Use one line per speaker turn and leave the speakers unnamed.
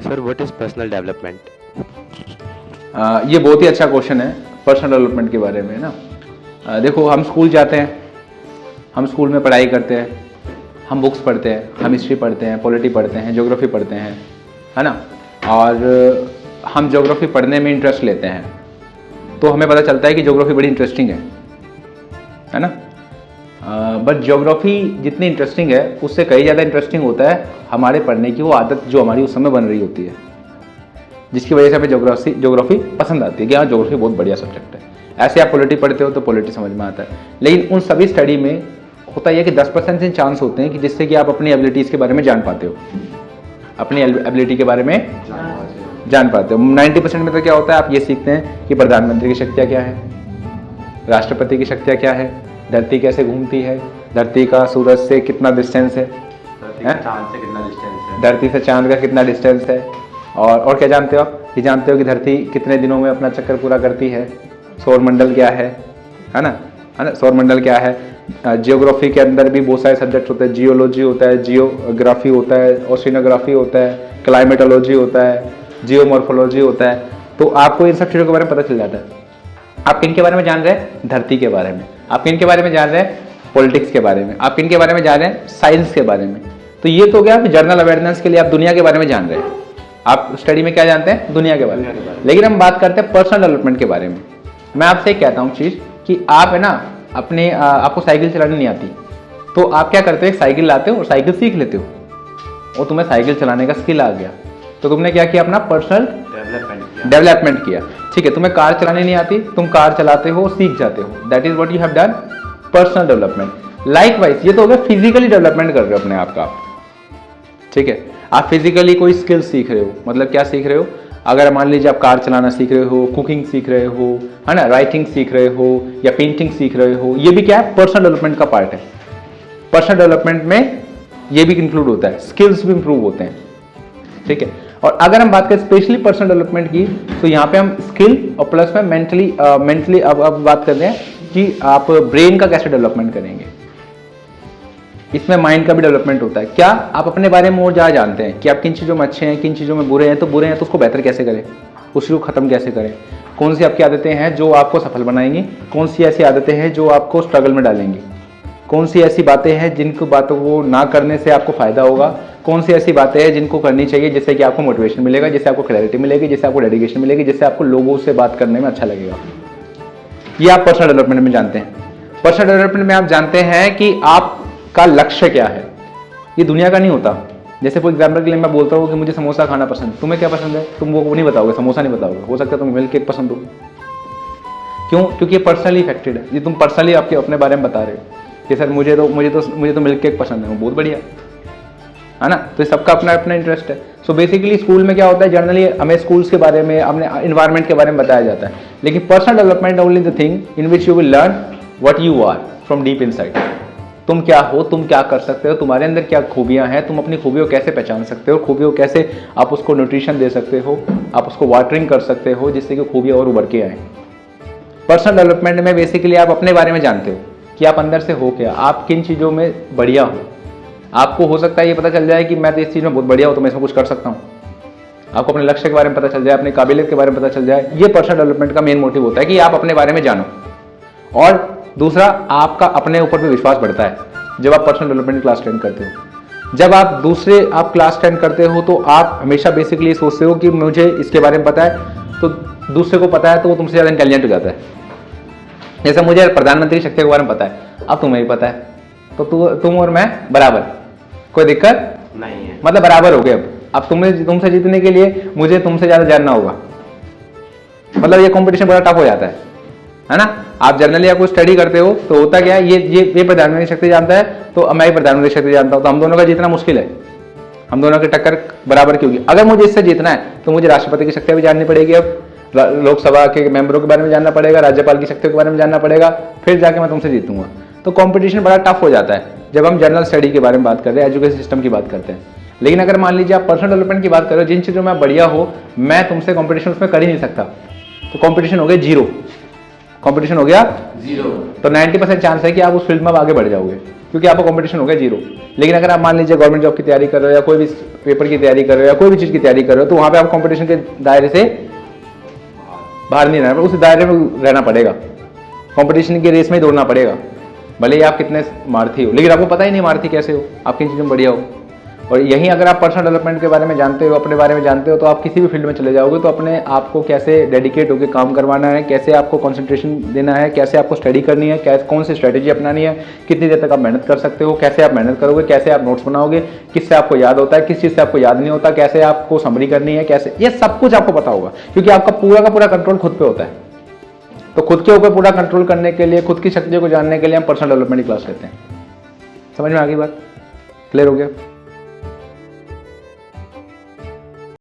Sir what is personal development?
ये बहुत ही अच्छा क्वेश्चन है पर्सनल डेवलपमेंट के बारे में ना। देखो, हम स्कूल जाते हैं, हम स्कूल में पढ़ाई करते हैं, हम बुक्स पढ़ते हैं, हम हिस्ट्री पढ़ते हैं, पॉलिटी पढ़ते हैं, ज्योग्राफी पढ़ते हैं, है ना। और हम ज्योग्राफी पढ़ने में इंटरेस्ट लेते हैं तो हमें पता चलता है कि ज्योग्राफी बड़ी इंटरेस्टिंग है ना। बट ज्योग्राफी जितनी इंटरेस्टिंग है उससे कहीं ज़्यादा इंटरेस्टिंग होता है हमारे पढ़ने की वो आदत जो हमारी उस समय बन रही होती है, जिसकी वजह से हमें ज्योग्राफी पसंद आती है कि हाँ ज्योग्राफी बहुत बढ़िया सब्जेक्ट है। ऐसे आप पॉलिटी पढ़ते हो तो पॉलिटी समझ में आता है, लेकिन उन सभी स्टडी में होता यह कि 10% से चांस होते हैं कि जिससे कि आप अपनी एबिलिटीज़ के बारे में जान पाते हो, अपनी एबिलिटी के बारे में जान पाते हो। 90% में तो क्या होता है, आप ये सीखते हैं कि प्रधानमंत्री की शक्तियाँ क्या है, राष्ट्रपति की शक्तियाँ क्या है, धरती कैसे घूमती है, धरती का सूरज से कितना डिस्टेंस है, धरती से चांद का कितना डिस्टेंस है, और क्या जानते हो आप, ये जानते हो कि धरती कितने दिनों में अपना चक्कर पूरा करती है, सौर मंडल क्या है ना, सौर मंडल क्या है। जियोग्राफी के अंदर भी बहुत सारे सब्जेक्ट होते हैं, जियोलॉजी होता है, जियोग्राफी होता है, ओशिनोग्राफी होता है, क्लाइमेटोलॉजी होता है, जियोमॉर्फोलॉजी होता है। तो आपको इन सब चीज़ों के बारे में पता चल जाता है। आप किन के बारे में जान रहे हैं, धरती के बारे में। आप किन के बारे में जान रहे हैं, पॉलिटिक्स के बारे में। आप किन के बारे में जान रहे हैं, साइंस के बारे में। तो ये तो गया जनरल अवेयरनेस के लिए, आप दुनिया के बारे में जान रहे हैं। आप स्टडी में क्या जानते हैं, दुनिया के बारे में। लेकिन हम बात करते हैं पर्सनल डेवलपमेंट के बारे में। मैं आपसे कहता हूँ चीज़ कि आप है ना अपने आपको साइकिल चलानी नहीं आती, तो आप क्या करते हो, एक साइकिल लाते हो और साइकिल सीख लेते हो, और तुम्हें साइकिल चलाने का स्किल आ गया, तो तुमने क्या किया, अपना पर्सनल डेवलपमेंट किया। ठीक है, तुम्हें कार चलानी नहीं आती, तुम कार चलाते हो, सीख जाते हो, that is what you have done, personal development. Likewise ये तो हो गया फिजिकली डेवलपमेंट कर रहे हो अपने आप का। ठीक है, आप फिजिकली कोई स्किल सीख रहे हो, मतलब क्या सीख रहे हो, अगर मान लीजिए आप कार चलाना सीख रहे हो, कुकिंग सीख रहे हो, है ना, राइटिंग सीख रहे हो या पेंटिंग सीख रहे हो, ये भी क्या है, पर्सनल डेवलपमेंट का पार्ट है। पर्सनल डेवलपमेंट में ये भी इंक्लूड होता है, स्किल्स भी इंप्रूव होते हैं। ठीक है, और अगर हम बात करें स्पेशली पर्सनल डेवलपमेंट की, तो यहाँ पे हम स्किल और प्लस में मेंटली अब बात कर रहे हैं कि आप ब्रेन का कैसे डेवलपमेंट करेंगे। इसमें माइंड का भी डेवलपमेंट होता है। क्या आप अपने बारे में और ज़्यादा जानते हैं कि आप किन चीज़ों में अच्छे हैं, किन चीज़ों में बुरे हैं, तो बुरे हैं तो उसको बेहतर कैसे करें, उसी को ख़त्म कैसे करें, कौन सी आपकी आदतें हैं जो आपको सफल बनाएंगी, कौन सी ऐसी आदतें हैं जो आपको स्ट्रगल में डालेंगी, कौन सी ऐसी बातें हैं जिनको बातों को ना करने से आपको फ़ायदा होगा, कौन सी ऐसी बातें हैं जिनको करनी चाहिए जिससे कि आपको मोटिवेशन मिलेगा, जिससे आपको क्लैरिटी मिलेगी, जिससे आपको डेडिकेशन मिलेगी, जिससे आपको लोगों से बात करने में अच्छा लगेगा। ये आप पर्सनल डेवलपमेंट में जानते हैं। पर्सनल डेवलपमेंट में आप जानते हैं कि आपका लक्ष्य क्या है। ये दुनिया का नहीं होता। जैसे फॉर एग्जाम्पल के लिए मैं बोलता हूँ कि मुझे समोसा खाना पसंद, तुम्हें क्या पसंद है, तुम वो नहीं बताओगे, समोसा नहीं बताओगे, हो सकता है तुम्हें मिल्क केक पसंद हो। क्यों? क्योंकि ये पर्सनली इफेक्टेड है, ये तुम पर्सनली आपके अपने बारे में बता रहे हो कि सर मुझे तो मिल्क केक पसंद है, बहुत बढ़िया, है ना। तो सबका अपना अपना इंटरेस्ट है। सो बेसिकली स्कूल में क्या होता है, जनरली हमें स्कूल्स के बारे में, अपने इन्वायरमेंट के बारे में बताया जाता है, लेकिन personal development only the thing in which you will learn what you are from deep inside. तुम क्या हो, तुम क्या कर सकते हो, तुम्हारे अंदर क्या खूबियां हैं, तुम अपनी खूबियों को कैसे पहचान सकते हो, खूबियों कैसे आप उसको न्यूट्रिशन दे सकते हो, आप उसको वाटरिंग कर सकते हो जिससे कि खूबियां और उभर के आए। पर्सनल डेवलपमेंट में बेसिकली आप अपने बारे में जानते हो कि आप अंदर से हो क्या, आप किन चीज़ों में बढ़िया हो। आपको हो सकता है ये पता चल जाए कि मैं तो इस चीज़ में बहुत बढ़िया हूँ तो मैं इसमें कुछ कर सकता हूँ। आपको अपने लक्ष्य के बारे में पता चल जाए, अपनी काबिलियत के बारे में पता चल जाए। ये पर्सनल डेवलपमेंट का मेन मोटिव होता है कि आप अपने बारे में जानो। और दूसरा, आपका अपने ऊपर भी विश्वास बढ़ता है जब आप पर्सनल डेवलपमेंट क्लास अटेंड करते हो। जब आप क्लास अटेंड करते हो तो आप हमेशा बेसिकली सोचते हो कि मुझे इसके बारे में पता है, तो दूसरे को पता है तो वो तुमसे ज़्यादा इंटेलिजेंट हो जाता है। जैसे मुझे प्रधानमंत्री शक्ति के बारे में पता है, अब तुम्हें भी पता है, तो तुम और मैं बराबर, कोई दिक्कत नहीं है, मतलब बराबर हो गए। अब तुमसे जीतने के लिए मुझे तुमसे ज्यादा जानना होगा, मतलब ये कंपटीशन बड़ा टफ हो जाता है ना। आप जनरली आपको स्टडी करते हो तो होता क्या है, ये प्रधानमंत्री शक्ति जानता है तो मैं भी प्रधानमंत्री शक्ति जानता हूँ, तो हम दोनों का जीतना मुश्किल है, हम दोनों की टक्कर बराबर की होगी। अगर मुझे इससे जीतना है तो मुझे राष्ट्रपति की शक्तियां भी जाननी पड़ेगी, अब लोकसभा के मेंबरों के बारे में जानना पड़ेगा, राज्यपाल की शक्तियों के बारे में जानना पड़ेगा, फिर जाके मैं तुमसे जीतूंगा। तो कंपटीशन बड़ा टफ हो जाता है जब हम जनरल स्टडी के बारे में बात करते हैं, एजुकेशन सिस्टम की बात करते हैं। लेकिन अगर मान लीजिए आप पर्सनल डेवलपमेंट की बात करो, जिन चीज़ों में आप बढ़िया हो, मैं तुमसे कंपटीशन उसमें कर ही नहीं सकता, तो कंपटीशन हो गया जीरो। कंपटीशन हो गया
जीरो।
तो 90% चांस है कि आप उस फील्ड में अब आगे बढ़ जाओगे, क्योंकि आपका कंपटीशन हो गया जीरो। लेकिन अगर आप मान लीजिए गवर्नमेंट जॉब की तैयारी कर रहे हो या कोई भी पेपर की तैयारी कर रहे हो या कोई भी चीज़ की तैयारी कर रहे हो, तो वहाँ पे आप कंपटीशन के दायरे से बाहर नहीं रहना, उस दायरे में रहना पड़ेगा, कंपटीशन की रेस में ही दौड़ना पड़ेगा, भले ही आप कितने मार्थी हो, लेकिन आपको पता ही नहीं मार्थी कैसे हो, आप किन चीज़ों में बढ़िया हो। और यहीं अगर आप पर्सनल डेवलपमेंट के बारे में जानते हो, अपने बारे में जानते हो, तो आप किसी भी फील्ड में चले जाओगे तो अपने आप को कैसे डेडिकेट होकर काम करवाना है, कैसे आपको कंसंट्रेशन देना है, कैसे आपको स्टडी करनी है, कैसे कौन सी स्ट्रेटेजी अपनानी है, कितनी देर तक आप मेहनत कर सकते हो, कैसे आप मेहनत करोगे, कैसे आप नोट्स बनाओगे, किससे आपको याद होता है, किस चीज़ से आपको याद नहीं होता, कैसे आपको समरी करनी है, कैसे, ये सब कुछ आपको पता होगा, क्योंकि आपका पूरा का पूरा कंट्रोल खुद पे होता है। तो खुद के ऊपर पूरा कंट्रोल करने के लिए, खुद की शक्तियों को जानने के लिए हम पर्सनल डेवलपमेंट की क्लास लेते हैं। समझ में आ गई बात? क्लियर हो गया?